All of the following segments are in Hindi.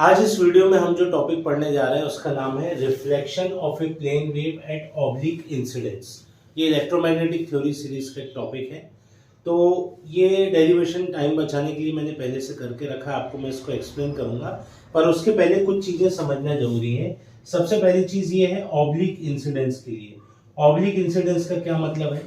आज इस वीडियो में हम जो टॉपिक पढ़ने जा रहे हैं उसका नाम है reflection of a plane wave at oblique incidence. ये इलेक्ट्रोमैग्नेटिक थ्योरी सीरीज का एक टॉपिक है। तो ये डेरिवेशन टाइम बचाने के लिए मैंने पहले से करके रखा है, आपको मैं इसको एक्सप्लेन करूंगा, पर उसके पहले कुछ चीज़ें समझना जरूरी है। सबसे पहली चीज़ ये है ऑब्लिक इंसिडेंस के लिए। ऑब्लिक इंसिडेंस का क्या मतलब है?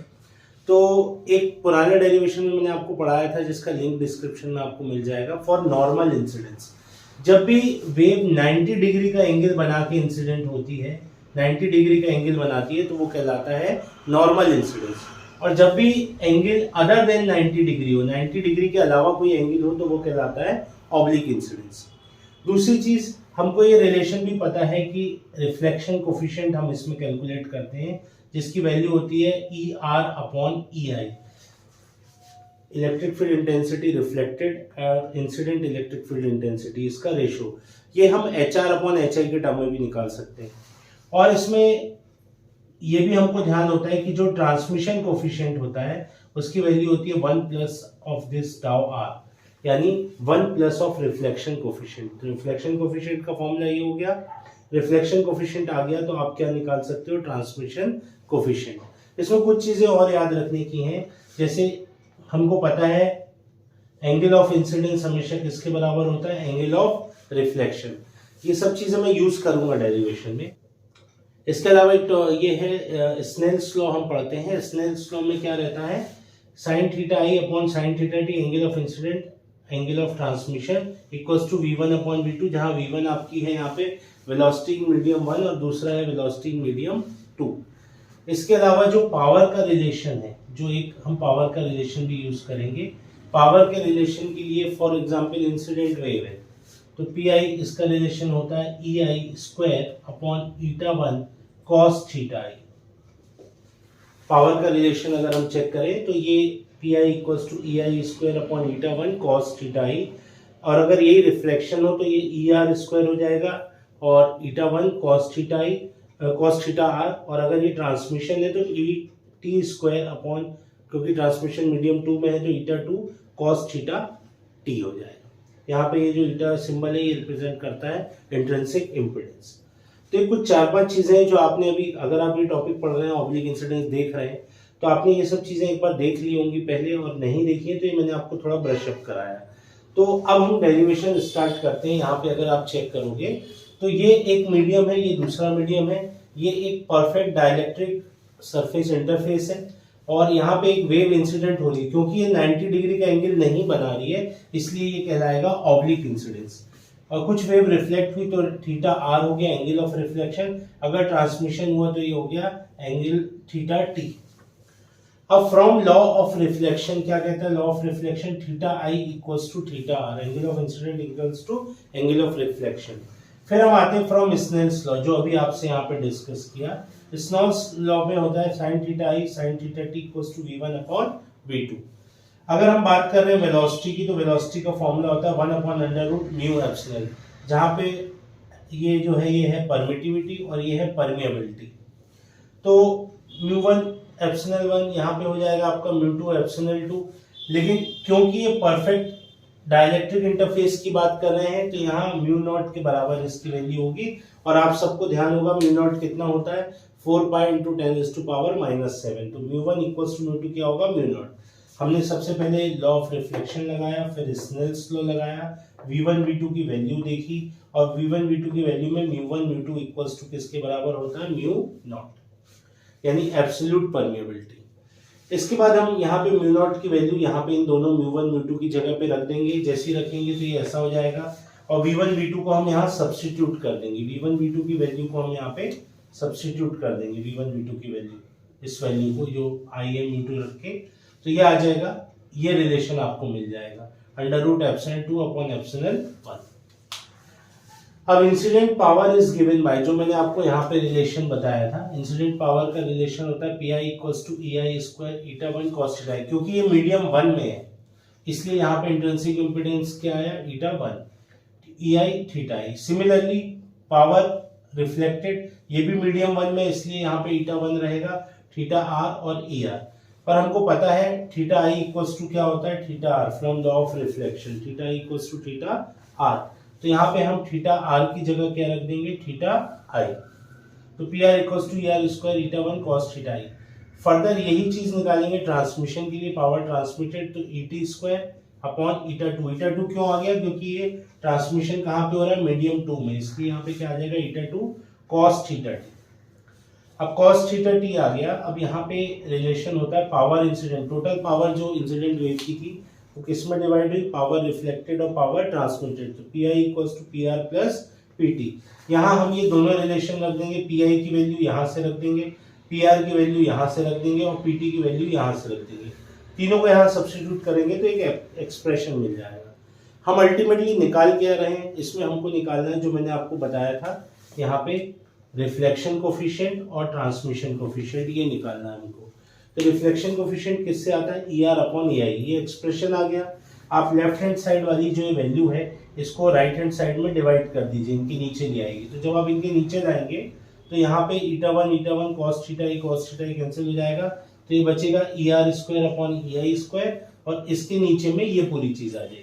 तो एक पुराने डेरिवेशन में मैंने आपको पढ़ाया था जिसका लिंक डिस्क्रिप्शन में आपको मिल जाएगा। फॉर नॉर्मल इंसिडेंस, जब भी वेव 90 डिग्री का एंगल बना के इंसिडेंट होती है, 90 डिग्री का एंगल बनाती है तो वो कहलाता है नॉर्मल इंसिडेंस। और जब भी एंगल अदर देन 90 डिग्री हो, 90 डिग्री के अलावा कोई एंगल हो तो वो कहलाता है ऑब्लिक इंसिडेंस। दूसरी चीज, हमको ये रिलेशन भी पता है कि रिफ्लेक्शन कोफिशिएंट हम इसमें कैलकुलेट करते हैं जिसकी वैल्यू होती है ER/EI, electric field intensity reflected और इंसिडेंट इलेक्ट्रिक फील्ड इंटेंसिटी, इसका रेशो। ये हम HR/HI के टर्म में भी निकाल सकते हैं। और इसमें ये भी हमको ध्यान होता है कि जो ट्रांसमिशन कोफिशिएंट होता है उसकी वैल्यू होती है 1 plus of this tau R, यानी 1 plus of reflection coefficient. Reflection coefficient का फॉर्मूला ये हो गया, रिफ्लेक्शन कोफिशिएंट आ गया तो आप क्या निकाल सकते हो? Transmission coefficient. इसमें कुछ चीजें और याद रखने की हैं, जैसे हमको पता है एंगल ऑफ इंसिडेंस हमेशा किसके बराबर होता है? Angle of reflection. ये सब चीजें मैं यूज करूंगा डेरिवेशन में। इसके अलावा एक ये है स्नेल्स लॉ हम पढ़ते हैं। स्नेल्स लॉ में क्या रहता है? Sine theta i upon sine theta t, angle of incident angle of transmission equals to V1/V2, जहां V1 आपकी है यहाँ पे वेलोसिटी मीडियम 1 और दूसरा है वेलोसिटी मीडियम 2। इसके अलावा जो पावर का रिलेशन है, जो एक हम पावर का रिलेशन भी यूज करेंगे। पावर के रिलेशन के लिए फॉर एग्जांपल इंसिडेंट वेव है तो PI इसका रिलेशन होता है EI² cos थीटा आई। पावर का रिलेशन अगर हम चेक करें तो ये PI = EI² cos थीटा आई, और अगर यही रिफ्लेक्शन हो तो ये ER² हो जाएगा और η1 cos थीटा आई cos थीटा r, और अगर ये ट्रांसमिशन है तो ET², क्योंकि ट्रांसमिशन मीडियम 2 में है तो η2 cos थीटा t हो जाएगा। यहाँ पे ये जो ईटा सिंबल है ये रिप्रेजेंट करता है इंट्रिंसिक इम्पीडेंस। तो ये कुछ 4-5 चीजें हैं जो आपने अभी, अगर आप ये टॉपिक पढ़ रहे हैं, ऑब्लिक इंसिडेंस देख रहे हैं, तो आपने ये सब चीजें एक बार देख ली होंगी पहले, और नहीं देखी है तो ये मैंने आपको थोड़ा ब्रशअप कराया। तो अब हम डेरिवेशन स्टार्ट करते हैं। यहाँ पे अगर आप चेक करोगे तो ये एक मीडियम है, ये दूसरा मीडियम है, ये एक परफेक्ट डाइलेक्ट्रिक सरफेस इंटरफेस है, और यहाँ पे एक वेव इंसिडेंट हो रही है। क्योंकि ये 90 डिग्री का एंगल नहीं बना रही है इसलिए ये कहलाएगा ऑब्लिक इंसिडेंस। और कुछ वेव रिफ्लेक्ट हुई तो थीटा r हो गया एंगल ऑफ रिफ्लेक्शन, अगर ट्रांसमिशन हुआ तो ये हो गया एंगल थीटा t। अब फ्रॉम लॉ ऑफ रिफ्लेक्शन क्या कहता है? Law of reflection θi = θr, angle of incident equals to angle of reflection. फिर हम आते हैं फ्रॉम स्नेल्स लॉ, जो अभी आपसे यहाँ पे डिस्कस किया। स्नेल्स लॉ में होता है sin θi sin θt = V1/V2। अगर हम बात कर रहे हैं वेलोसिटी की, तो वेलोसिटी का फॉर्मूला होता है 1/√με, जहाँ पे ये जो है ये है परमिटिविटी और ये है परमिएबिलिटी। तो μ1/ε1 यहाँ पे हो जाएगा आपका μ2/ε2। लेकिन क्योंकि ये परफेक्ट डाइलेक्ट्रिक इंटरफेस की बात कर रहे हैं तो यहाँ μ0 के बराबर इसकी वैल्यू होगी, और आप सबको ध्यान होगा μ0 कितना होता है? 4π × 10⁻⁻⁷। तो μ1 = μ2 क्या होगा? μ0। हमने सबसे पहले लॉ ऑफ रिफ्लेक्शन लगाया, फिर स्नेल्स लॉ लगाया, V1 V2 की वैल्यू देखी, और V1 V2 की वैल्यू में μ1 μ2 इक्वल्स टू किसके बराबर होता है? μ0, यानी एब्सोल्यूट परमिएबिलिटी। इसके बाद हम यहाँ पे μ0 की वैल्यू यहाँ पे इन दोनों μ1 μ2 की जगह पे रख देंगे। जैसे ही रखेंगे तो ये ऐसा हो जाएगा, और V1 V2 को हम यहाँ सब्स्टिट्यूट कर देंगे। V1 V2 की वैल्यू को हम यहाँ पे सब्स्टिट्यूट कर देंगे, V1 V2 की वैल्यू, इस वैल्यू को जो Im(μ2) रख के, तो ये आ जाएगा, ये रिलेशन आपको मिल जाएगा √ε2/ε1। अब incident power is given by, जो मैंने आपको यहाँ पे रिलेशन बताया था, इंसिडेंट पावर का रिलेशन होता है PI = EI² η1 cos θ। क्योंकि ये मीडियम 1 में है इसलिए यहाँ पे इंट्रिंसिक इम्पीडेंस क्या आया? η1 EI θi। Similarly power reflected, ये भी मीडियम 1 में इसलिए यहाँ पे η1 रहेगा, θr और ER। पर हमको पता है θi = क्या होता है? θr from law of reflection, θi = θr। तो यहाँ पे हम थीटा आर की जगह क्या रख देंगे, थीटा आई। तो P R equals to R square eta 1 cos theta i. Further यही चीज निकालेंगे ट्रांसमिशन के लिए, पावर ट्रांसमिटेड तो ET square upon eta 2। Eta 2 क्यों आ गया, क्योंकि ये ट्रांसमिशन कहाँ पे हो रहा है, मीडियम 2 में, इसलिए यहाँ पे क्या आ जाएगा, ईटा 2 कॉस थीटा टी। अब कॉस थीटा टी आ गया। अब यहाँ पे रिलेशन होता है पावर इंसिडेंट, टोटल पावर जो इंसिडेंट वेव की थी वो किस में डिवाइड हुई, पावर रिफ्लेक्टेड और पावर ट्रांसमिटेड। तो P I equals to P R plus P T. यहाँ हम ये दोनों रिलेशन रख देंगे, पी आई की वैल्यू यहाँ से रख देंगे, पी आर की वैल्यू यहाँ से रख देंगे और पी टी की वैल्यू यहाँ से रख देंगे। तीनों को यहाँ सब्स्टिट्यूट करेंगे तो एक एक्सप्रेशन मिल जाएगा। हम अल्टीमेटली निकाल क्या रहे हैं, इसमें हमको निकालना है जो मैंने आपको बताया था, यहाँ पे रिफ्लेक्शन कोफिशिएंट और ट्रांसमिशन कोफिशिएंट, ये निकालना है हमको। तो रिफ्लेक्शन कोफिशिएंट किससे आता है, ई आर अपॉन ए आई। ये एक्सप्रेशन आ गया। आप लेफ्ट हैंड साइड वाली जो वैल्यू है इसको राइट हैंड साइड में डिवाइड कर दीजिए, इनके नीचे ले आएगी। तो जब आप इनके नीचे लाएंगे तो यहाँ पे ईटा 1 कॉस थीटा ई कैंसिल हो जाएगा, तो ये बचेगा ई आर स्क्वायर अपॉन ई आई स्क्वायर, और इसके नीचे में ये पूरी चीज आ जाएगी।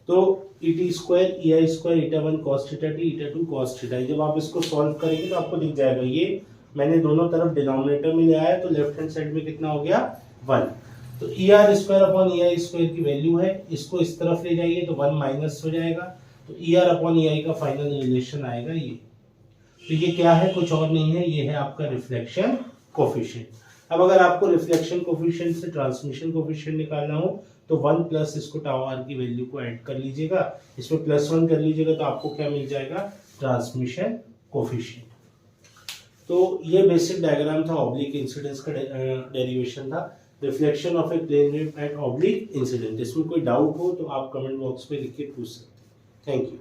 तो ईटी स्क्वायर ई आई square eta 1 cos theta T ईटा 2 कॉस थीटा। जब आप इसको सॉल्व करेंगे तो आपको दिख जाएगा, ये मैंने दोनों तरफ डिनोमिनेटर में ले आया, तो लेफ्ट हैंड साइड में कितना हो गया, 1। तो ई आर स्क्वायर अपॉन ई आई स्क्वायर की वैल्यू है, इसको इस तरफ ले जाइए तो 1 माइनस हो जाएगा। तो ई आर अपॉन ई आई का फाइनल रिलेशन आएगा ये। तो ये क्या है, कुछ और नहीं है, ये है आपका रिफ्लेक्शन कोफिशिएंट। अब अगर आपको रिफ्लेक्शन कोफिशिएंट से ट्रांसमिशन कोफिशिएंट निकालना हो तो 1 प्लस इसको टाउ आर की वैल्यू को ऐड कर लीजिएगा, इसमें +1 कर लीजिएगा, तो आपको क्या मिल जाएगा, ट्रांसमिशन कोफिशिएंट। तो ये बेसिक डायग्राम था, ऑब्लिक इंसिडेंस का डेरिवेशन था, reflection of a plane wave at oblique incident. इसमें कोई डाउट हो तो आप कमेंट बॉक्स में लिख के पूछ सकते हैं। Thank you.